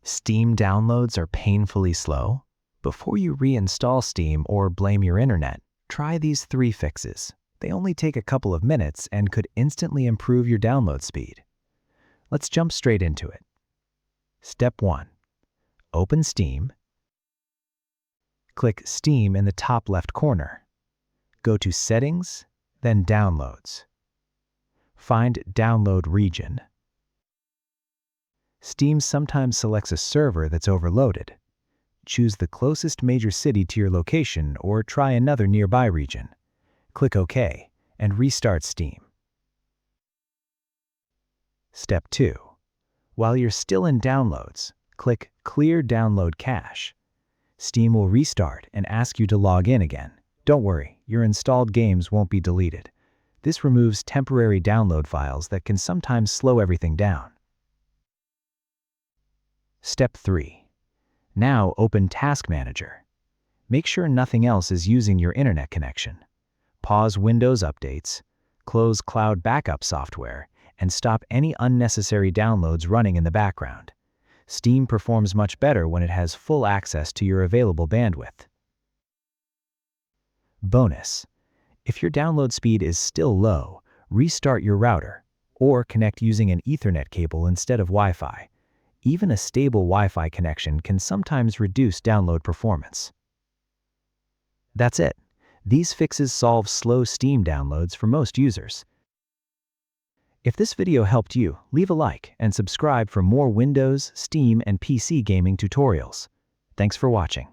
Steam downloads are painfully slow? Before you reinstall Steam or blame your internet, try these 3 fixes. They only take a couple of minutes and could instantly improve your download speed. Let's jump straight into it. Step 1. Open Steam. Click Steam in the top left corner. Go to Settings, then Downloads. Find Download Region. Steam sometimes selects a server that's overloaded. Choose the closest major city to your location or try another nearby region. Click OK and restart Steam. Step 2. While you're still in Downloads, click Clear Download Cache. Steam will restart and ask you to log in again. Don't worry, your installed games won't be deleted. This removes temporary download files that can sometimes slow everything down. Step 3. Now open Task Manager. Make sure nothing else is using your internet connection. Pause Windows updates, close Cloud Backup software, and stop any unnecessary downloads running in the background. Steam performs much better when it has full access to your available bandwidth. Bonus: if your download speed is still low, restart your router or connect using an Ethernet cable instead of Wi-Fi. Even a stable Wi-Fi connection can sometimes reduce download performance. That's it. These fixes solve slow Steam downloads for most users. If this video helped you, leave a like and subscribe for more Windows, Steam, and PC gaming tutorials. Thanks for watching.